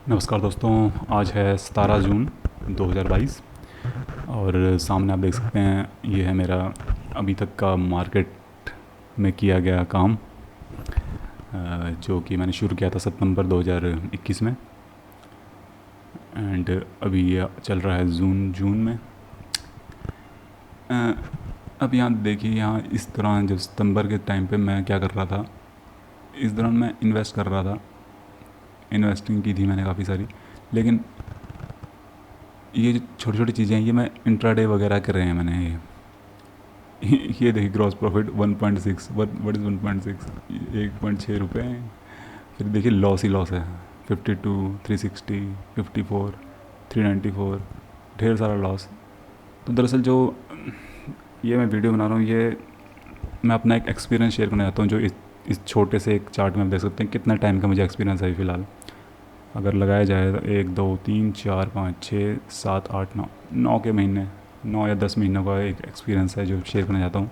नमस्कार दोस्तों। आज है 17 जून 2022 और सामने आप देख सकते हैं ये है मेरा अभी तक का मार्केट में किया गया काम, जो कि मैंने शुरू किया था सितंबर 2021 में एंड अभी ये चल रहा है जून में। अब यहाँ देखिए, यहाँ इस दौरान जब सितंबर के टाइम पे मैं क्या कर रहा था, इस दौरान मैं इन्वेस्ट कर रहा था। इन्वेस्टिंग की थी मैंने काफ़ी सारी, लेकिन ये जो छोटी छोटी चीज़ें हैं ये मैं इंट्राडे वगैरह कर रहे हैं मैंने। ये देखिए ग्रॉस प्रॉफिट 1.6, व्हाट इज़ 1.6, 1.6 रुपये। फिर देखिए लॉस ही लॉस है, 52, 360, 54, 394, ढेर सारा लॉस। तो दरअसल जो ये मैं वीडियो बना रहा हूँ, ये मैं अपना एक एक्सपीरियंस शेयर करना चाहता हूँ। जो इस छोटे से एक चार्ट में आप देख सकते हैं कितना टाइम का मुझे एक्सपीरियंस है फ़िलहाल। अगर लगाया जाए तो 1, 2, 3, 4, 5, 6, 7, 8, 9 के महीने, 9 या 10 महीनों का एक एक्सपीरियंस है जो शेयर करना चाहता हूँ।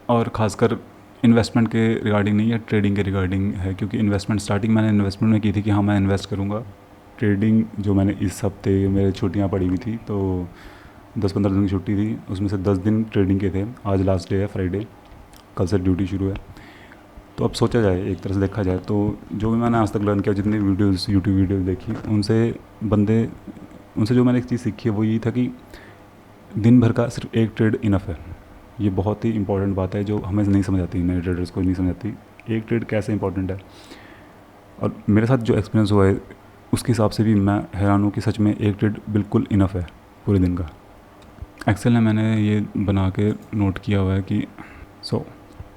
और ख़ासकर इन्वेस्टमेंट के रिगार्डिंग नहीं है, ट्रेडिंग के रिगार्डिंग है। क्योंकि इन्वेस्टमेंट स्टार्टिंग मैंने इन्वेस्टमेंट में की थी कि हाँ मैं इन्वेस्ट करूँगा। ट्रेडिंग जो मैंने इस हफ्ते मेरे छुट्टियाँ पड़ी हुई थी, तो 10-15 दिन की छुट्टी थी, उसमें से 10 दिन ट्रेडिंग के थे। आज लास्ट डे है, फ्राइडे, कल से ड्यूटी शुरू है। तो अब सोचा जाए, एक तरह से देखा जाए तो जो भी मैंने आज तक लर्न किया, जितनी वीडियोस यूट्यूब वीडियोस देखी, उनसे जो मैंने एक चीज़ सीखी है वो ये था कि दिन भर का सिर्फ एक ट्रेड इनफ है। ये बहुत ही इंपॉर्टेंट बात है जो हमें नहीं समझ आती, नए ट्रेडर्स को नहीं समझ आती एक ट्रेड कैसे इंपॉर्टेंट है। और मेरे साथ जो एक्सपीरियंस हुआ है उसके हिसाब से भी मैं हैरान हूँ कि सच में एक ट्रेड बिल्कुल इनफ है पूरे दिन का। एक्सेल में मैंने ये बना के नोट किया हुआ है कि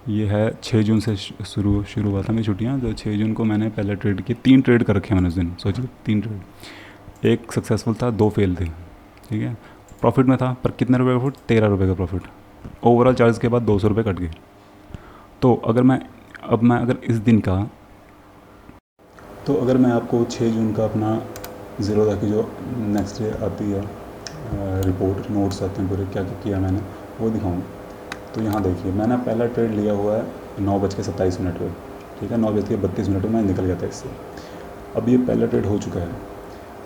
ये है 6 जून से शुरू हुआ था मेरी छुट्टियाँ। तो 6 जून को मैंने पहले ट्रेड किए, 3 ट्रेड कर रखे हैं मैंने उस दिन। सोचिए 3 ट्रेड, एक सक्सेसफुल था, 2 फेल थे। ठीक है, प्रॉफिट में था, पर कितने रुपए का प्रॉफिट? 13 रुपये का प्रॉफिट। ओवरऑल चार्ज के बाद 200 रुपये कट गए। तो अगर इस दिन का, तो अगर मैं आपको 6 जून का अपना ज़ीरो था कि जो नेक्स्ट डे आती है रिपोर्ट, नोट्स आते हैं पूरे क्या क्या किया मैंने, वो दिखाऊँ। तो यहाँ देखिए मैंने पहला ट्रेड लिया हुआ है 9:27 पर। ठीक है, 9:32 में मैं निकल गया था इससे। अब ये पहला ट्रेड हो चुका है,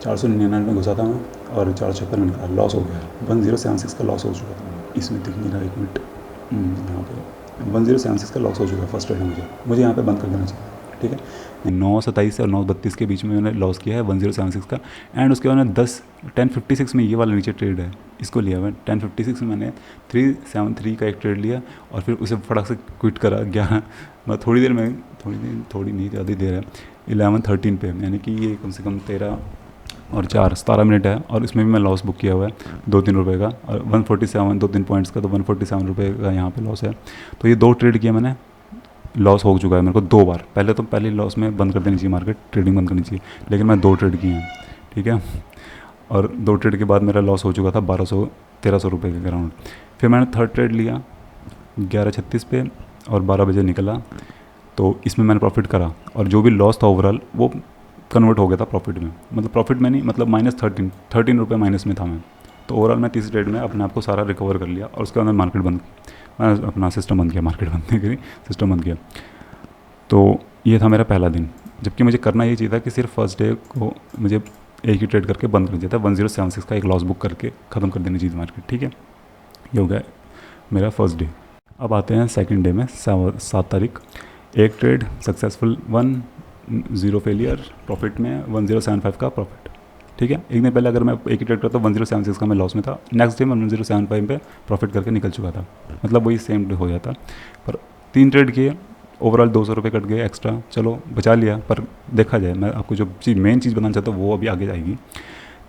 499 में घुसा था मैं और 456 में निकला, लॉस हो गया है। 1076 का लॉस हो चुका था, इसमें दिख नहीं रहा, एक मिनट, यहाँ पे 1076 का लॉस हो चुका है फर्स्ट ट्रेड में। मुझे यहाँ पे बंद कर देना चाहिए। ठीक है, 9:27 से और 9:32 के बीच में मैंने लॉस किया है 1076 का। एंड उसके बाद मैंने 10:56 में ये वाला नीचे ट्रेड है, इसको लिया मैं। 10:56 में मैंने 373 का एक ट्रेड लिया और फिर उसे फटाक से क्विट करा 11, मतलब थोड़ी नहीं, ज़्यादा देर है, 11:13 पे। यानी कि ये कम से कम 13 और 4 17 मिनट है। और इसमें भी मैं लॉस बुक किया हुआ है 2-3 रुपये का, और 147 2-3 पॉइंट्स का, तो 147 रुपये का यहाँ पे लॉस है। तो ये 2 ट्रेड किया मैंने, लॉस हो चुका है मेरे को 2 बार। पहले लॉस में बंद कर देनी चाहिए मार्केट, ट्रेडिंग बंद करनी चाहिए, लेकिन मैं 2 ट्रेड किए हैं। ठीक है, और 2 ट्रेड के बाद मेरा लॉस हो चुका था 1200-1300 रुपये के अराउंड। फिर मैंने थर्ड ट्रेड लिया 11:36 पे और 12 बजे निकला, तो इसमें मैंने प्रॉफिट करा और जो भी लॉस था ओवरऑल वो कन्वर्ट हो गया था प्रॉफिट में। मतलब प्रॉफिट में नहीं, मतलब -13 रुपये माइनस में था मैं। तो ओवरऑल मैं तीसरे ट्रेड में अपने आप को सारा रिकवर कर लिया और उसके बाद मार्केट बंद, मैंने अपना सिस्टम बंद किया, मार्केट बंद नहीं करी, सिस्टम बंद किया। तो ये था मेरा पहला दिन, जबकि मुझे करना ये चाहिए था कि सिर्फ फर्स्ट डे को मुझे एक ही ट्रेड करके बंद कर दिया था, 1076 का एक लॉस बुक करके ख़त्म कर देनी चाहिए मार्केट। ठीक है, ये हो गया मेरा फर्स्ट डे। अब आते हैं सेकंड डे में, 7 तारीख। एक ट्रेड सक्सेसफुल, 1 0 फेलियर, प्रॉफिट में 1075 का प्रॉफिट। ठीक है, एक दिन पहले अगर मैं एक ही ट्रेड करता 1076 का मैं लॉस में था, नेक्स्ट डे मैं 1075 पे प्रॉफिट करके निकल चुका था, मतलब वही सेम डे हो जाता। पर 3 ट्रेड किए, ओवरऑल 200 रुपये कट गए एक्स्ट्रा, चलो बचा लिया। पर देखा जाए, मैं आपको जो मेन चीज़ बताना चाहता हूँ वो अभी आगे जाएगी,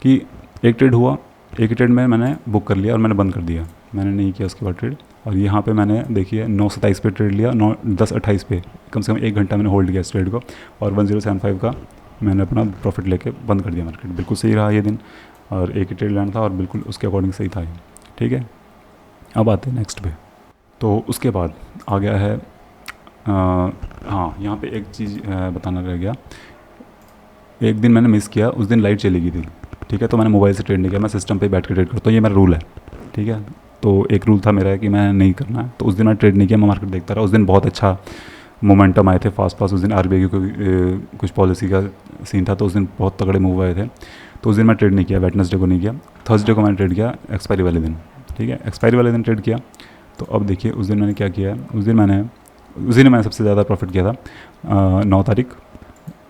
कि एक ट्रेड हुआ, एक ही ट्रेड में मैंने बुक कर लिया और मैंने बंद कर दिया, मैंने नहीं किया उसके बाद ट्रेड। और यहाँ पे मैंने देखिए 9:27 पे ट्रेड लिया, 10:28 पे, कम से कम 1 घंटा मैंने होल्ड किया इस ट्रेड को, और 1075 का मैंने अपना प्रॉफिट लेके बंद कर दिया मार्केट। बिल्कुल सही रहा ये दिन, और एक ही ट्रेड लेना था और बिल्कुल उसके अकॉर्डिंग सही था ये। ठीक है, अब आते हैं नेक्स्ट पे। तो उसके बाद आ गया है, हाँ यहाँ पे एक चीज़ बताना रह गया। एक दिन मैंने मिस किया, उस दिन लाइट चली गई थी। ठीक है, तो मैंने मोबाइल से ट्रेड नहीं किया, मैं सिस्टम पे बैठ के ट्रेड करता हूँ, ये मेरा रूल है। ठीक है, तो एक रूल था मेरा कि मैं नहीं करना है, तो उस दिन मैं ट्रेड नहीं किया, मैं मार्केट देखता रहा। उस दिन बहुत अच्छा मोमेंटम आए थे फास्ट फास्ट। उस दिन आरबीआई की कुछ पॉलिसी का सीन था, तो उस दिन बहुत तगड़े मूव आए थे। तो उस दिन मैं ट्रेड नहीं किया, वेडनेसडे को नहीं किया, थर्सडे को मैंने ट्रेड किया एक्सपायरी वाले दिन। ठीक है, एक्सपायरी वाले दिन ट्रेड किया। तो अब देखिए उस दिन मैंने क्या किया है, उस दिन मैंने सबसे ज़्यादा प्रॉफिट किया था। 9 तारीख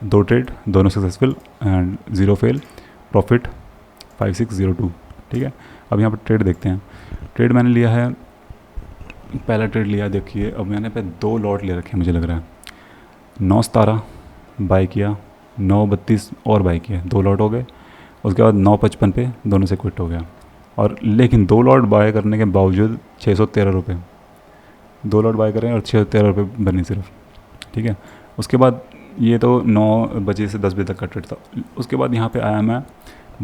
2 ट्रेड, दोनों सक्सेसफुल एंड 0 फेल, प्रॉफिट 5602। ठीक है, अब यहाँ पर ट्रेड देखते हैं। ट्रेड मैंने लिया है, पहला ट्रेड लिया, देखिए अब मैंने पे 2 लॉट ले रखे हैं, मुझे लग रहा है 9/17 बाई किया, 9/32 और बाई किया, 2 लॉट हो गए। उसके बाद 9/55 पे दोनों से क्विट हो गया। और लेकिन 2 लॉट बाय करने के बावजूद 613 रुपये, 2 लॉट बाय करें और 613 रुपये बने सिर्फ। ठीक है, उसके बाद ये तो 9 बजे से 10 बजे तक का ट्रेड था। उसके बाद यहाँ पे आया मैं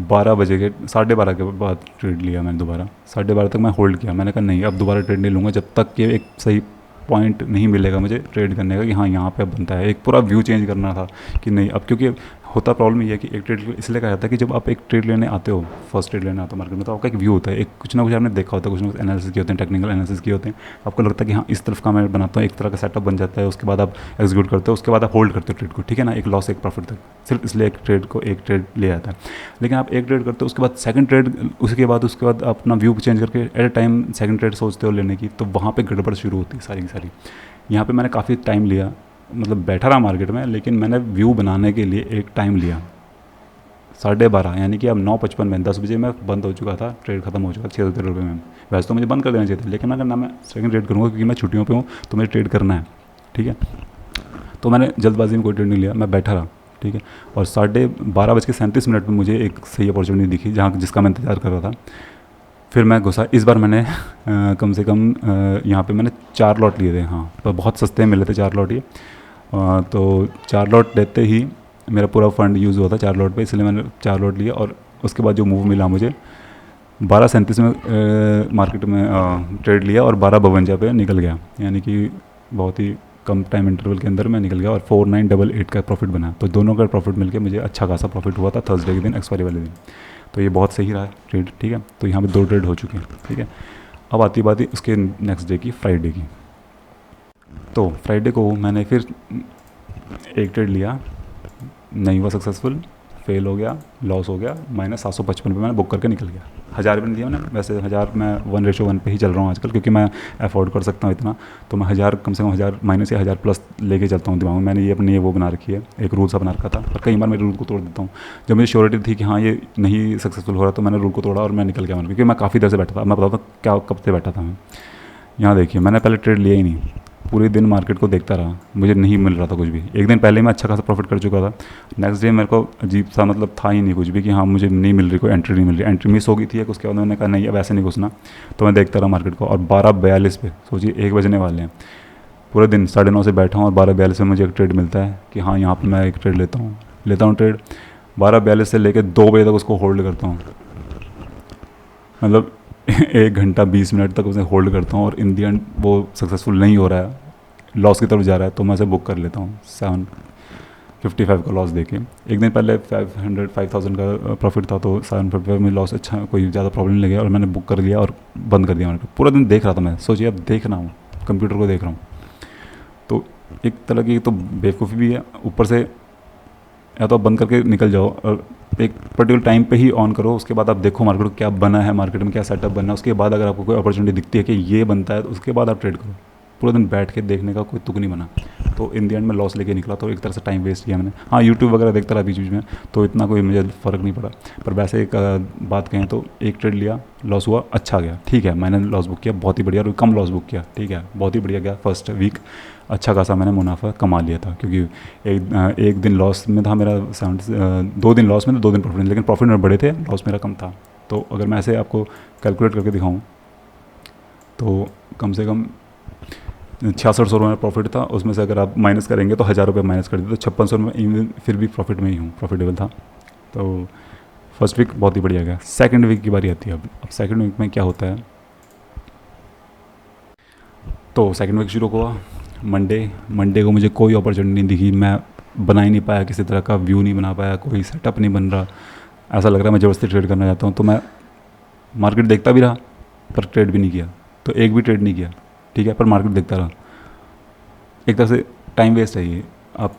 12 बजे के 12:30 के बाद ट्रेड लिया मैंने दोबारा। 12:30 तक मैं होल्ड किया, मैंने कहा नहीं अब दोबारा ट्रेड नहीं लूँगा जब तक कि एक सही पॉइंट नहीं मिलेगा मुझे ट्रेड करने का कि हाँ यहाँ पे अब बनता है। एक पूरा व्यू चेंज करना था कि नहीं अब, क्योंकि होता प्रॉब्लम ये है कि एक ट्रेड इसलिए कहा जाता है कि जब आप एक ट्रेड लेने आते हो, फर्स्ट ट्रेड लेने आते हो मार्केट में, तो आपका एक व्यू होता है, एक कुछ ना कुछ आपने देखा होता है, कुछ ना कुछ एनालिसिस किए होते हैं, टेक्निकल एनालिसिस किए होते हैं। आपको लगता है कि हाँ इस तरफ का मैं बनाता हूँ, एक तरह का सेटअप बन जाता है। उसके बाद आप एग्जीक्यूट करते हो, उसके बाद आप होल्ड करते हो ट्रेड को। ठीक है ना, एक लॉस एक प्रॉफिट तक, सिर्फ इसलिए एक ट्रेड ले आता है। लेकिन आप एक ट्रेड करते हो, उसके बाद सेकंड ट्रेड, उसके बाद आप अपना व्यू चेंज करके at a time second trade सोचते हो लेने की, तो वहाँ पे गड़बड़ शुरू होती है सारी की सारी। यहाँ पे मैंने काफ़ी टाइम लिया, मतलब बैठा रहा मार्केट में, लेकिन मैंने व्यू बनाने के लिए एक टाइम लिया 12:30, यानी कि अब 9:55 में 10 बजे में बंद हो चुका था, ट्रेड खत्म हो चुका था 613 रुपये में। वैसे तो मुझे बंद कर देना चाहिए था, लेकिन मैं ना मैं सेकंड ट्रेड करूँगा क्योंकि मैं छुट्टियों पे हूँ, तो मुझे ट्रेड करना है। ठीक है, तो मैंने जल्दबाजी में कोई ट्रेड नहीं लिया, मैं बैठा रहा। ठीक है, और 12:37 में मुझे एक सही अपॉर्चुनिटी दिखी जिसका मैं इंतज़ार कर रहा था। फिर मैं घुसा। इस बार मैंने कम से कम यहाँ पे मैंने 4 लॉट लिए थे, हाँ, पर बहुत सस्ते मिले थे 4 लॉट ये। तो 4 लॉट लेते ही मेरा पूरा फंड यूज़ हुआ था 4 लॉट पे, इसलिए मैंने 4 लॉट लिए। और उसके बाद जो मूव मिला मुझे 12:37 में मार्केट में ट्रेड लिया और 12:52 पे निकल गया, यानी कि बहुत ही कम टाइम इंटरवल के अंदर मैं निकल गया और 4988 का प्रॉफिट बना। तो दोनों का प्रॉफिट मिलके मुझे अच्छा खासा प्रॉफिट हुआ था थर्सडे के दिन, एक्सपायरी वाले दिन। तो ये बहुत सही रहा ट्रेड। ठीक है, तो यहाँ पे 2 ट्रेड हो चुके हैं। ठीक है, अब आती बात है उसके नेक्स्ट डे की, फ्राइडे की। तो फ्राइडे को मैंने फिर एक ट्रेड लिया, नहीं हुआ सक्सेसफुल, फेल हो गया, लॉस हो गया, -755 पे मैंने बुक करके निकल गया। 1000 भी नहीं दिया मैंने, वैसे 1000 मैं 1:1 पे ही चल रहा हूँ आजकल, क्योंकि मैं अफोर्ड कर सकता हूँ इतना। तो मैं 1000 कम से कम 1000 माइनस या 1000 प्लस लेके चलता हूँ दिमाग में। मैंने ये अपनी वो बना रखी है, एक रूल सा बना रखा था, पर कई बार मैं रूल को तोड़ देता हूँ। जब मुझे श्योरिटी थी कि हाँ ये नहीं सक्सेसफुल हो रहा, तो मैंने रूल को तोड़ा और मैं निकल गया क्योंकि मैं काफ़ी देर से बैठा था। मैं बताता हूँ क्या कब से बैठा था मैं। यहाँ देखिए, मैंने पहले ट्रेड लिया ही नहीं, पूरे दिन मार्केट को देखता रहा, मुझे नहीं मिल रहा था कुछ भी। एक दिन पहले मैं अच्छा खासा प्रॉफिट कर चुका था, नेक्स्ट डे मेरे को अजीब सा मतलब था ही नहीं कुछ भी कि हाँ मुझे नहीं मिल रही, कोई एंट्री नहीं मिल रही, एंट्री मिस हो गई थी। उसके बाद मैंने कहा नहीं अब ऐसे नहीं घुसना, तो मैं देखता रहा मार्केट को। और 12:42 पे, सोचिए 1 बजने वाले हैं, पूरे दिन 9:30 से बैठा हूँ और 12:42 में मुझे एक ट्रेड मिलता है कि हाँ यहाँ पर मैं एक ट्रेड लेता हूँ ट्रेड। 12:42 से लेकर 2 बजे तक उसको होल्ड करता हूँ, मतलब 1 घंटा 20 मिनट तक उसे होल्ड करता हूँ, और इन दी एंड वो सक्सेसफुल नहीं हो रहा है, लॉस की तरफ जा रहा है, तो मैं उसे बुक कर लेता हूँ 755 का लॉस देके। एक दिन पहले 5000 का प्रॉफिट था, तो 755 में लॉस अच्छा, कोई ज़्यादा प्रॉब्लम नहीं लगे और मैंने बुक कर लिया और बंद कर दिया मार्केट। पूरा दिन देख रहा था मैं, सोचिए अब देख रहा हूँ, कंप्यूटर को देख रहा हूँ। तो एक तरह की तो बेवकूफ़ी भी है, ऊपर से या तो आप बंद करके निकल जाओ और एक पर्टिकुलर टाइम पे ही ऑन करो, उसके बाद आप देखो मार्केट को क्या बना है, मार्केट में क्या सेटअप बना है, उसके बाद अगर आपको कोई अपॉर्चुनिटी दिखती है कि ये बनता है, तो उसके बाद आप ट्रेड करो। पूरा दिन बैठ के देखने का कोई तुक नहीं बना। तो इन दी एंड में लॉस लेके निकला, तो एक तरह से टाइम वेस्ट किया मैंने। हाँ, यूट्यूब वगैरह देखता रहा बीच बीच में, तो इतना कोई मुझे फ़र्क नहीं पड़ा। पर वैसे एक बात कहें तो एक ट्रेड लिया, लॉस हुआ, अच्छा गया, ठीक है, मैंने लॉस बुक किया, बहुत ही बढ़िया, और कम लॉस बुक किया, ठीक है, बहुत ही बढ़िया गया। फर्स्ट वीक अच्छा खासा मैंने मुनाफा कमा लिया था, क्योंकि एक दिन लॉस में था मेरा 2 दिन लॉस में, तो 2 दिन प्रॉफिट में, लेकिन प्रॉफिट में बड़े थे, लॉस मेरा कम था। तो अगर मैं ऐसे आपको कैलकुलेट करके दिखाऊँ तो कम से कम 6600 रुपये प्रॉफिट था, उसमें से अगर आप माइनस करेंगे तो 1000 रुपये माइनस कर दिए, तो 5600 में फिर भी प्रॉफिट में ही हूँ, प्रॉफिटेबल था। तो फर्स्ट वीक बहुत ही बढ़िया गया। सेकंड वीक की बारी आती है। अब सेकंड वीक में क्या होता है, तो सेकंड वीक शुरू हुआ मंडे को मुझे कोई अपॉर्चुनिटी नहीं दिखी, मैं बना ही नहीं पाया, किसी तरह का व्यू नहीं बना पाया, कोई सेटअप नहीं बन रहा, ऐसा लग रहा है मैं ज़बरदस्ती ट्रेड करना चाहता हूँ। तो मैं मार्केट देखता भी रहा पर ट्रेड भी नहीं किया, तो एक भी ट्रेड नहीं किया, ठीक है, पर मार्केट देखता रहा। एक तरह से टाइम वेस्ट है ये। आप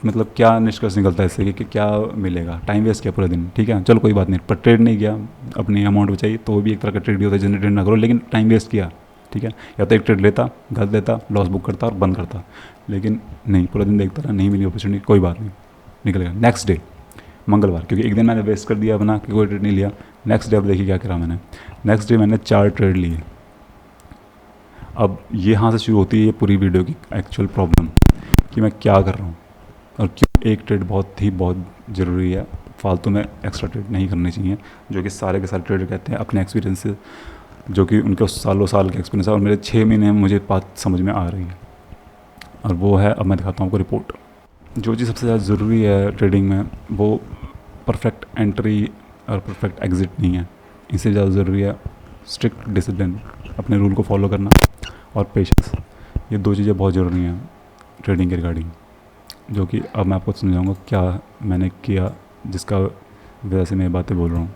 मतलब क्या निष्कर्ष निकलता है इससे कि क्या मिलेगा? टाइम वेस्ट किया पूरे दिन, ठीक है चलो कोई बात नहीं, पर ट्रेड नहीं किया, अपनी अमाउंट बचाई, तो वो भी एक तरह का ट्रेड ही होता है, जिन्हें ट्रेड ना करो, लेकिन टाइम वेस्ट किया, ठीक है। या तो एक ट्रेड लेता, घर लेता, लॉस बुक करता और बंद करता, लेकिन नहीं, पूरा दिन देखता रहा, नहीं मिली अपॉर्चुनिटी, कोई बात नहीं, निकल गया। नेक्स्ट डे मंगलवार, क्योंकि एक दिन मैंने वेस्ट कर दिया बना कि कोई ट्रेड नहीं लिया। नेक्स्ट डे अब देखिए क्या करा मैंने, नेक्स्ट डे मैंने 4 ट्रेड लिए। अब यहाँ से शुरू होती है ये पूरी वीडियो की एक्चुअल प्रॉब्लम, कि मैं क्या कर रहा हूँ और क्यों एक ट्रेड बहुत ज़रूरी है। फालतू में एक्स्ट्रा ट्रेड नहीं करनी चाहिए, जो कि सारे के सारे ट्रेडर कहते हैं अपने एक्सपीरियंस से, जो कि उनके सालों साल के एक्सपीरियंस है, और मेरे 6 महीने में मुझे बात समझ में आ रही है। और वो है, अब मैं दिखाता हूँ आपको रिपोर्ट। जो चीज़ सबसे ज़्यादा ज़रूरी है ट्रेडिंग में, वो परफेक्ट एंट्री और परफेक्ट एग्ज़िट नहीं है। इससे ज़्यादा ज़रूरी है स्ट्रिक्ट डिसिप्लिन, अपने रूल को फॉलो करना, और पेशेंस। ये 2 चीज़ें बहुत ज़रूरी हैं ट्रेडिंग के रिगार्डिंग, जो कि अब मैं आपको समझाऊंगा क्या मैंने किया, जिसका वजह से मैं बातें बोल रहा हूँ।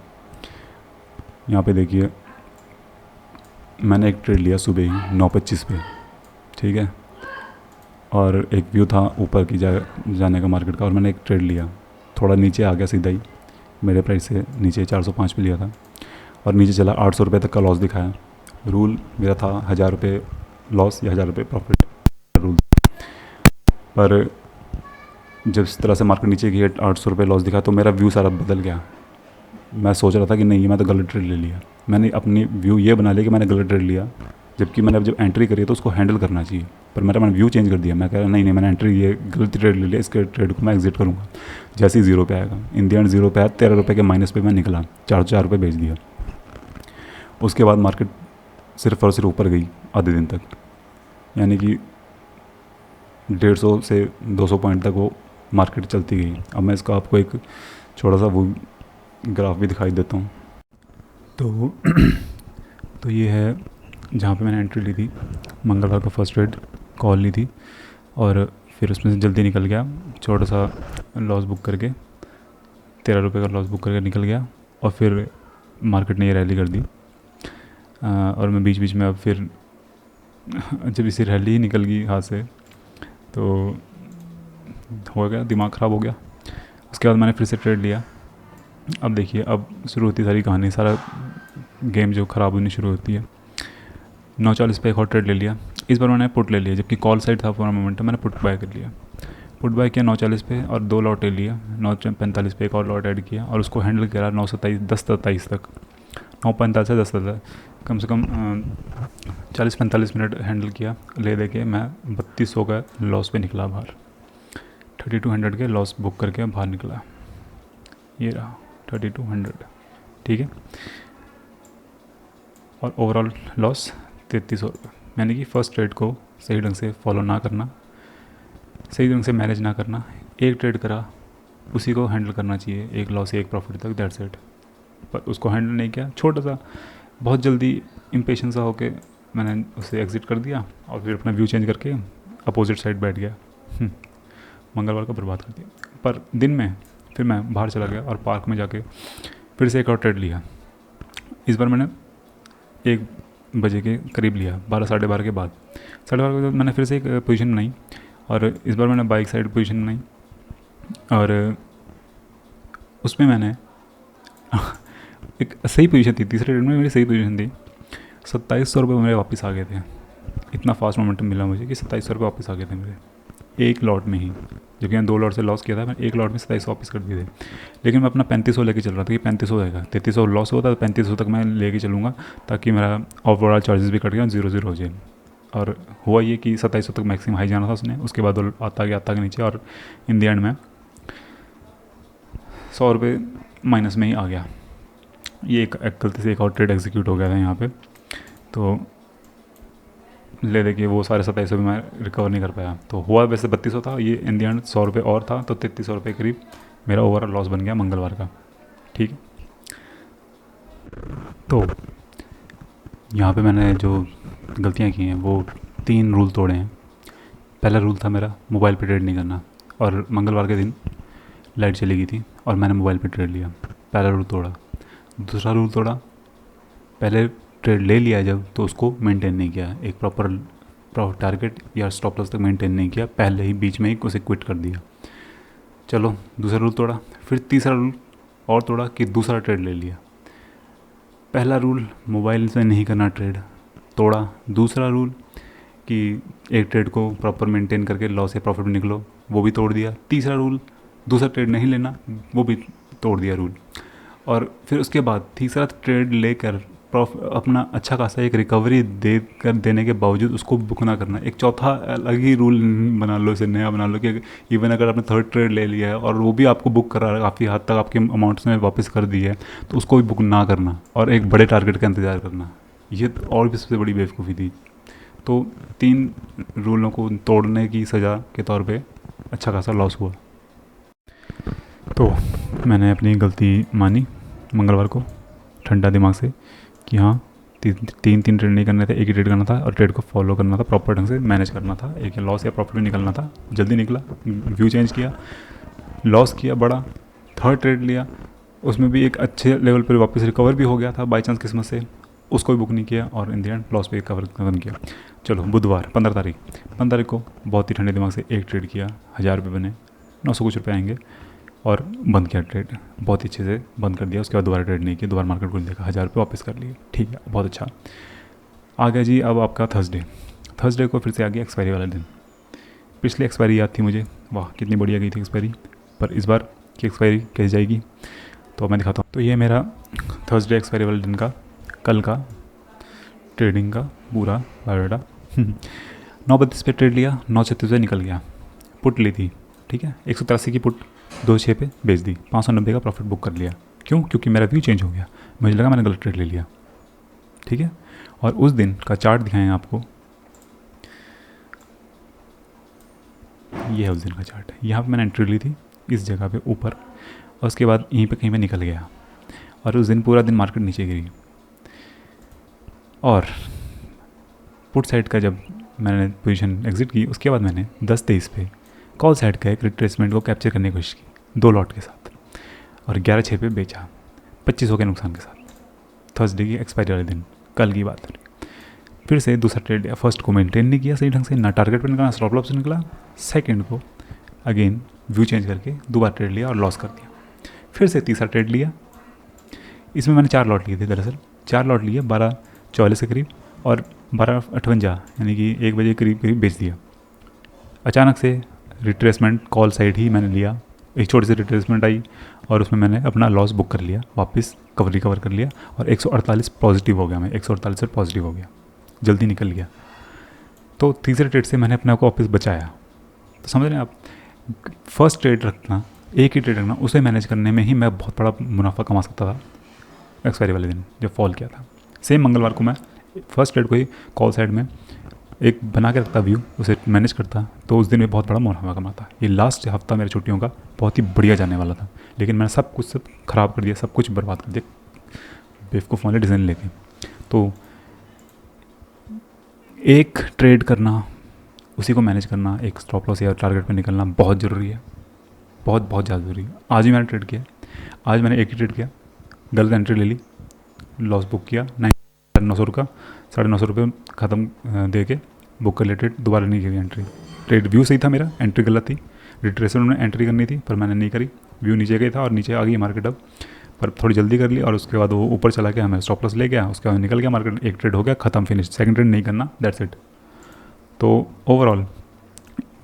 यहाँ पे देखिए, मैंने एक ट्रेड लिया सुबह ही 9:25 पे, ठीक है, और एक व्यू था ऊपर की जाने का मार्केट का, और मैंने एक ट्रेड लिया, थोड़ा नीचे आ गया सीधा ही, मेरे प्राइस से नीचे 405 पे लिया था, और नीचे चला 800 रुपये तक का लॉस दिखाया। रूल मेरा था 1000 रुपये लॉस या 1000 रुपये प्रॉफिट रूल। पर जब इस तरह से मार्केट नीचे गई, 800 रुपये लॉस दिखा, तो मेरा व्यू सारा बदल गया। मैं सोच रहा था कि नहीं, मैं तो गलत ट्रेड ले लिया। मैंने अपनी व्यू ये बना लिया कि मैंने गलत ट्रेड लिया, जबकि मैंने जब एंट्री करी तो उसको हैंडल करना चाहिए। पर मैंने व्यू चेंज कर दिया, मैं कह रहा नहीं, मैंने एंट्री ये गलत ट्रेड ले लिया, इसके ट्रेड को मैं एग्जिट करूँगा। जैसे ही 0 पे आएगा, इन दी एंड 0 पे आया, 13 रुपये के माइनस पे मैं निकला, 404 रुपये बेच दिया। उसके बाद मार्केट सिर्फ और सिर्फ ऊपर गई आधे दिन तक, यानी कि 150 से 200 पॉइंट तक वो मार्केट चलती गई। अब मैं इसका आपको एक छोटा सा वो ग्राफ भी दिखाई देता हूँ। तो ये है जहाँ पे मैंने एंट्री ली थी, मंगलवार का फर्स्ट ट्रेड कॉल ली थी, और फिर उसमें से जल्दी निकल गया, छोटा सा लॉस बुक करके, 13 रुपये का लॉस बुक करके निकल गया। और फिर मार्केट ने ये रैली कर दी, और मैं बीच बीच में अब फिर जब इसी रैली ही निकल गई हाथ से, तो हो गया, दिमाग ख़राब हो गया। उसके बाद मैंने फिर से ट्रेड लिया। अब देखिए, अब शुरू होती सारी कहानी, सारा गेम जो ख़राब होनी शुरू होती है। 9:40 पे एक और ट्रेड ले लिया, इस बार मैंने पुट ले लिया, जबकि कॉल साइड था पूरा मोमेंट, मैंने पुट बाय कर लिया। पुट बाय किया 9:40 पे, और 2 लॉट ले लिया। 9:45 पे एक और लॉट ऐड किया, और उसको हैंडल करा 10:27 तक, 9:45 से 10 तक, कम से कम 40-45 मिनट हैंडल किया। ले दे के मैं 3200 का लॉस पे निकला बाहर, 3200 के लॉस बुक करके बाहर निकला। ये रहा 3200, ठीक है, और ओवरऑल लॉस 3300 रुपये। यानी कि फ़र्स्ट ट्रेड को सही ढंग से फॉलो ना करना, सही ढंग से मैनेज ना करना, एक ट्रेड करा उसी को हैंडल करना चाहिए, एक लॉस एक प्रॉफिट तक, दैट्स इट। पर उसको हैंडल नहीं किया, छोटा सा बहुत जल्दी इम्पेशेंस सा होके मैंने उसे एग्ज़िट कर दिया, और फिर अपना व्यू चेंज करके अपोजिट साइड बैठ गया। मंगलवार को बर्बाद कर दिया। पर दिन में फिर मैं बाहर चला गया और पार्क में जाके फिर से एक और ट्रेड लिया। इस बार मैंने 1 बजे के करीब लिया, 12 साढ़े 12 के बाद। साढ़े 12 के बाद मैंने फिर से एक पोजीशन बनाई, और इस बार मैंने बाइक साइड पोजीशन बनाई, और उसमें मैंने एक सही पोजीशन थी, तीसरे ट्रेड में मेरी सही पोजीशन थी। 2700 रुपये मेरे वापस आ गए थे। इतना फास्ट मोमेंटम मिला मुझे कि 2700 रुपये वापस आ गए थे मेरे एक लॉट में ही, जो कि मैं 2 लॉट से लॉस किया था, मैं एक लॉट में 2700 वापस कर दिए थे। लेकिन मैं अपना 3500 लेके चल रहा था कि 3500 रहेगा, 3300 लॉस होता तो 3500 तक मैं लेके चलूँगा, ताकि मेरा ओवरऑल चार्जेस भी कट गया, 0-0 हो जाए। और हुआ ये कि 2700 तक मैक्सिमम हाई जाना था उसने, उसके बाद वो आता गया नीचे, और इन दी एंड में 100 रुपये माइनस में ही आ गया। ये एक गलती से एक और ट्रेड एग्जीक्यूट हो गया था यहाँ पे, तो ले देखिए वो सारे 2700 भी मैं रिकवर नहीं कर पाया। तो हुआ वैसे 3200 था, ये इन दी एंड 100 रुपये और था, तो 3300 रुपये करीब मेरा ओवरऑल लॉस बन गया मंगलवार का, ठीक है। तो यहाँ पे मैंने जो गलतियाँ की हैं वो 3 रूल तोड़े हैं। पहला रूल था मेरा मोबाइल पे ट्रेड नहीं करना, और मंगलवार के दिन लाइट चली गई थी और मैंने मोबाइल पे ट्रेड लिया, पहला रूल तोड़ा। दूसरा रूल तोड़ा, पहले ट्रेड ले लिया जब, तो उसको मेंटेन नहीं किया, एक प्रॉपर टारगेट या स्टॉप लॉस तक मेंटेन नहीं किया, पहले ही बीच में ही उसे क्विट कर दिया। चलो दूसरा रूल तोड़ा, फिर तीसरा रूल और तोड़ा कि दूसरा ट्रेड ले लिया। पहला रूल मोबाइल से नहीं करना ट्रेड, तोड़ा। दूसरा रूल कि एक ट्रेड को प्रॉपर मेंटेन करके लॉस या प्रॉफिट में निकलो, वो भी तोड़ दिया। तीसरा रूल दूसरा ट्रेड नहीं लेना, वो भी तोड़ दिया रूल। और फिर उसके बाद तीसरा ट्रेड लेकर अपना अच्छा खासा एक रिकवरी देने के बावजूद उसको बुक ना करना, एक चौथा अलग ही रूल बना लो, इसे नया बना लो कि इवन अगर आपने थर्ड ट्रेड ले लिया है और वो भी आपको बुक करा है, काफ़ी हद तक आपके अमाउंट्स में वापस कर दी है, तो उसको भी बुक ना करना और एक बड़े टारगेट का इंतज़ार करना। ये और भी सबसे बड़ी बेवकूफ़ी थी। तो 3 रूलों को तोड़ने की सज़ा के तौर पे अच्छा खासा लॉस हुआ। तो मैंने अपनी गलती मानी मंगलवार को ठंडा दिमाग से कि हाँ, तीन ट्रेड नहीं करने थे, एक ही ट्रेड करना था और ट्रेड को फॉलो करना था, प्रॉपर ढंग से मैनेज करना था, एक लॉस या प्रॉफिट में निकलना था। जल्दी निकला, व्यू चेंज किया, लॉस किया बड़ा, थर्ड ट्रेड लिया, उसमें भी एक अच्छे लेवल पर वापस रिकवर भी हो गया था बाई चांस किस्मत से, उसको भी बुक नहीं किया और इन द एंड लॉस पे कवर खत्म किया। चलो बुधवार 15 तारीख को बहुत ही ठंडे दिमाग से एक ट्रेड किया, 1000 रुपये बने, 900 कुछ रुपये आएंगे और बंद किया ट्रेड, बहुत ही अच्छे से बंद कर दिया। उसके बाद दोबारा ट्रेड नहीं किया, दोबारा मार्केट को देखा, 1000 रुपये वापस कर लिए, ठीक है, बहुत अच्छा। आ गया जी अब आपका थर्सडे को फिर से आ गया एक्सपायरी वाला दिन। पिछली एक्सपायरी याद थी मुझे, वाह कितनी बढ़िया गई थी एक्सपायरी, पर इस बार की एक्सपायरी कैसे जाएगी तो मैं दिखाता हूँ। तो ये मेरा थर्सडे एक्सपायरी वाले दिन का, कल का ट्रेडिंग का पूरा बायोडाटा। 9:32 पे ट्रेड लिया, 9:36 पे निकल गया, पुट ली थी, ठीक है, 183 की पुट 2.6 पे बेच दी, 590 का प्रॉफिट बुक कर लिया। क्यों? क्योंकि मेरा व्यू चेंज हो गया, मुझे लगा मैंने गलत ट्रेड ले लिया, ठीक है। और उस दिन का चार्ट दिखाएं आपको, ये है उस दिन का चार्ट। यहाँ पे मैंने एंट्री ली थी इस जगह पे ऊपर, और उसके बाद यहीं पे कहीं पे निकल गया, और उस दिन पूरा दिन मार्केट नीचे गिरी। और पुट साइड का जब मैंने पोजीशन एग्जिट की, उसके बाद मैंने 10:23 पे कॉल साइड का एक रिट्रेसमेंट को कैप्चर करने की कोशिश की 2 लॉट के साथ, और 11:06 पे बेचा 2500 के नुकसान के साथ। थर्सडे की एक्सपायरी वाले दिन, कल की बात है। फिर से दूसरा ट्रेड लिया, फर्स्ट को मेंटेन नहीं किया सही ढंग से, ना टारगेट पर निकला ना स्टॉप लॉस से निकला। सेकंड को अगेन व्यू चेंज करके दोबारा ट्रेड लिया और लॉस कर दिया। फिर से तीसरा ट्रेड लिया, इसमें मैंने 4 लॉट लिए थे, दरअसल 4 लॉट लिए 12:44 के करीब, और 12:58 यानी कि 1 बजे करीब बेच दिया। अचानक से रिट्रेसमेंट कॉल साइड ही मैंने लिया, एक छोटी सी रिट्रेसमेंट आई और उसमें मैंने अपना लॉस बुक कर लिया, वापस रिकवर कर लिया, और 148 पॉजिटिव हो गया, मैं 148 पॉजिटिव हो गया, जल्दी निकल गया। तो तीसरे ट्रेड से मैंने अपने आप को वापस बचाया। तो समझ रहे हैं आप, फर्स्ट ट्रेड रखना, एक ही ट्रेड रखना, उसे मैनेज करने में ही मैं बहुत बड़ा मुनाफा कमा सकता था। एक्सपायरी वाले दिन जब फॉल किया था, सेम मंगलवार को मैं फर्स्ट ट्रेड को ही कॉल साइड में एक बना के रखता व्यू, उसे मैनेज करता, तो उस दिन में बहुत बड़ा मुनाफा कमाता। ये लास्ट हफ्ता मेरे छुट्टियों का बहुत ही बढ़िया जाने वाला था, लेकिन मैंने सब कुछ ख़राब कर दिया, सब कुछ बर्बाद कर दिया बेवकूफ़ वाले डिज़ाइन लेके। तो एक ट्रेड करना, उसी को मैनेज करना, एक स्टॉप लॉस या टारगेट पे निकलना बहुत ज़रूरी है, बहुत ज़्यादा ज़रूरी है। आज भी मैंने ट्रेड किया, आज मैंने एक ही ट्रेड किया, गलत एंट्री ले ली, लॉस बुक किया, 900 रुपये, 950 रुपये ख़त्म दे के बुक कर लिया ट्रेड, दोबारा नहीं करी एंट्री। ट्रेड व्यू सही था मेरा, एंट्री गलत थी, रिट्रेसमेंट में एंट्री करनी थी पर मैंने नहीं करी, व्यू नीचे गया था और नीचे आ गई मार्केट अब, पर थोड़ी जल्दी कर ली, और उसके बाद वो ऊपर चला गया, हमें स्टॉप लॉस ले गया, उसके बाद निकल गया मार्केट, एक ट्रेड हो गया, ख़त्म, फिनिश। सेकंड ट्रेड नहीं करना, दैट्स इट। तो ओवरऑल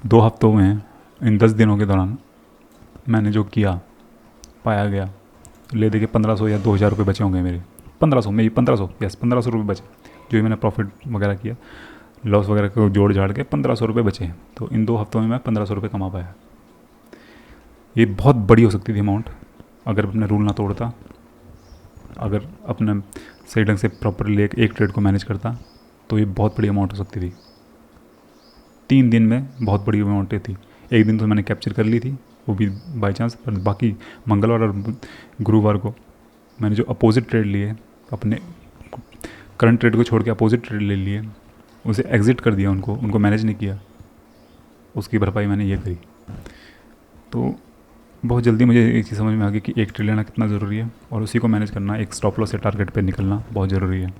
2 हफ्तों में, इन 10 दिनों के दौरान मैंने जो किया पाया गया, ले दे के 1500 या 2000 रुपये बचे होंगे मेरे, 1500 में 1500 यस 1500 रुपये बचे, जो मैंने प्रॉफिट वगैरह किया, लॉस वगैरह को जोड़ झाड़ के 1500 रुपये बचे। तो इन 2 हफ्तों में मैं 1500 रुपये कमा पाया। ये बहुत बड़ी हो सकती थी अमाउंट, अगर अपने रूल ना तोड़ता, अगर अपने सही ढंग से प्रॉपरली एक ट्रेड को मैनेज करता, तो ये बहुत बड़ी अमाउंट हो सकती थी। 3 दिन में बहुत बड़ी अमाउंटें थी। एक दिन तो मैंने कैप्चर कर ली थी, वो भी बाई चांस, पर बाकी मंगलवार और गुरुवार को मैंने जो अपोजिट ट्रेड लिए, अपने करंट ट्रेड को छोड़ के अपोजिट ट्रेड ले लिए, उसे एग्ज़िट कर दिया, उनको मैनेज नहीं किया, उसकी भरपाई मैंने ये करी। तो बहुत जल्दी मुझे एक चीज़ समझ में आ गई कि एक ट्रेड लेना कितना ज़रूरी है, और उसी को मैनेज करना, एक स्टॉप लॉस से टारगेट पे निकलना बहुत ज़रूरी है।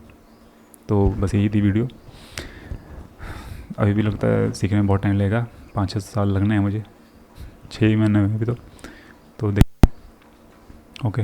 तो बस यही थी वीडियो। अभी भी लगता है सीखने में बहुत टाइम लगेगा, 5-6 साल लगने हैं मुझे, 6 ही महीने में अभी तो देख। ओके।